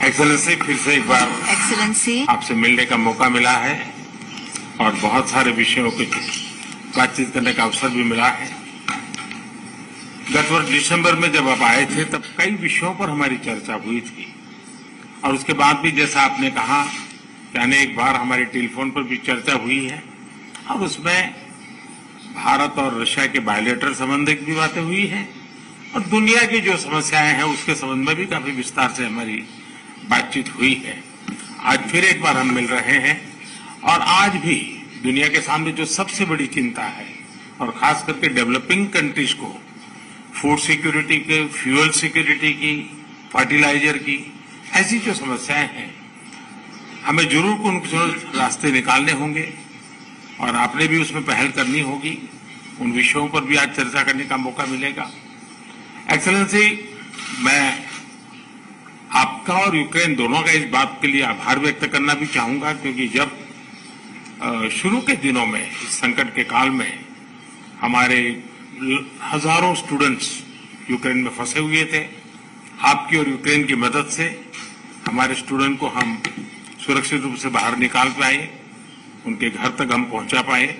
Excellency, फिर से एक बार एक्सेलेंसी, आपसे मिलने का मौका मिला है और बहुत सारे विषयों की बातचीत करने का अवसर भी मिला है। गत वर्ष दिसंबर में जब आप आए थे तब कई विषयों पर हमारी चर्चा हुई थी और उसके बाद भी जैसा आपने कहा कि अनेक बार हमारी टेलीफोन पर भी चर्चा हुई है और उसमें भारत और रशिया के बायलैटरल संबंध की भी बातें हुई हैं और दुनिया की जो समस्याएं हैं उसके संबंध में भी काफी विस्तार से हमारी बातचीत हुई है। आज फिर एक बार हम मिल रहे हैं और आज भी दुनिया के सामने जो सबसे बड़ी चिंता है और खास करके डेवलपिंग कंट्रीज को फूड सिक्योरिटी के, फ्यूल सिक्योरिटी की, फर्टिलाइजर की, ऐसी जो समस्याएं हैं हमें जरूर कुछ रास्ते निकालने होंगे और आपने भी उसमें पहल करनी होगी। उन विषयों पर भी आज चर्चा करने का मौका मिलेगा। एक्सेलेंसी, मैं आपका और यूक्रेन दोनों का इस बात के लिए आभार व्यक्त करना भी चाहूंगा क्योंकि जब शुरू के दिनों में इस संकट के काल में हमारे हजारों स्टूडेंट्स यूक्रेन में फंसे हुए थे, आपकी और यूक्रेन की मदद से हमारे स्टूडेंट को हम सुरक्षित रूप से बाहर निकाल पाए, उनके घर तक हम पहुंचा पाए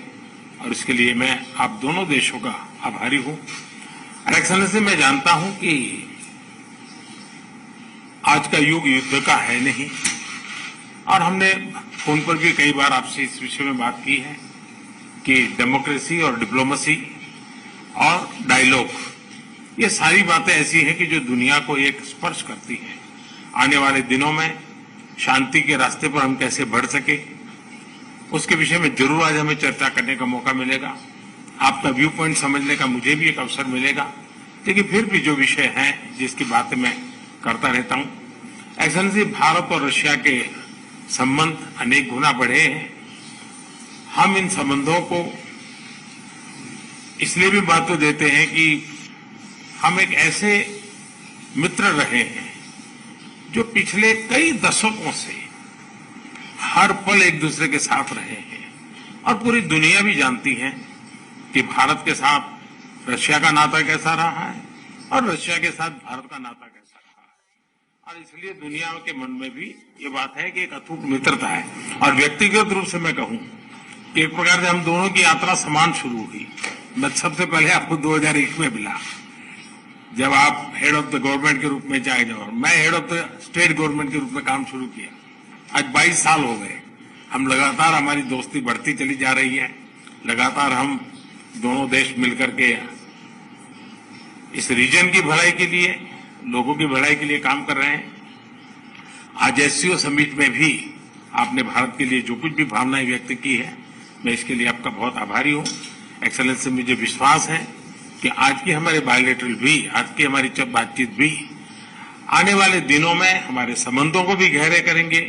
और इसके लिए मैं आप दोनों देशों का आभारी हूं। और एक्सेलेंसी, मैं जानता हूं कि आज का युग युद्ध का है नहीं और हमने फोन पर भी कई बार आपसे इस विषय में बात की है कि डेमोक्रेसी और डिप्लोमेसी और डायलॉग, ये सारी बातें ऐसी हैं कि जो दुनिया को एक स्पर्श करती है। आने वाले दिनों में शांति के रास्ते पर हम कैसे बढ़ सके उसके विषय में जरूर आज हमें चर्चा करने का मौका मिलेगा। आपका व्यू पॉइंट समझने का मुझे भी एक अवसर मिलेगा, लेकिन फिर भी जो विषय हैं जिसकी बातें मैं करता रहता हूं। एक्सेलेंसी, भारत और रशिया के संबंध अनेक गुना बढ़े हैं। हम इन संबंधों को इसलिए भी महत्व देते हैं कि हम एक ऐसे मित्र रहे हैं जो पिछले कई दशकों से हर पल एक दूसरे के साथ रहे हैं और पूरी दुनिया भी जानती है कि भारत के साथ रशिया का नाता कैसा रहा है और रशिया के साथ भारत का नाता कैसा रहा है। और इसलिए दुनिया के मन में भी ये बात है कि एक अटूट मित्रता है। और व्यक्तिगत रूप से मैं कहूं कि एक प्रकार से हम दोनों की यात्रा समान शुरू हुई। मैं सबसे पहले आपको 2001 में मिला जब आप हेड ऑफ द गवर्नमेंट के रूप में चाहे जाओ, मैं head of the state government के रूप में काम शुरू किया। आज 22 साल हो गए। हम लगातार, हमारी दोस्ती बढ़ती चली जा रही है। लगातार हम दोनों देश मिलकर के इस रीजन की भलाई के लिए, लोगों की भलाई के लिए काम कर रहे हैं। आज एससीओ समिट में भी आपने भारत के लिए जो कुछ भी भावनाएं व्यक्त की है, मैं इसके लिए आपका बहुत आभारी हूं। एक्सेलेंसी, मुझे विश्वास है कि आज की हमारे बायलैटरल भी, आज की हमारी बातचीत भी आने वाले दिनों में हमारे संबंधों को भी गहरे करेंगे।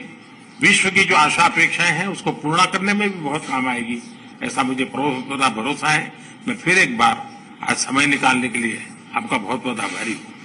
विश्व की जो आशा अपेक्षाएं हैं उसको पूर्ण करने में भी बहुत काम आएगी, ऐसा मुझे पूरा भरोसा है। मैं फिर एक बार आज समय निकालने के लिए आपका बहुत बहुत आभारी हूं।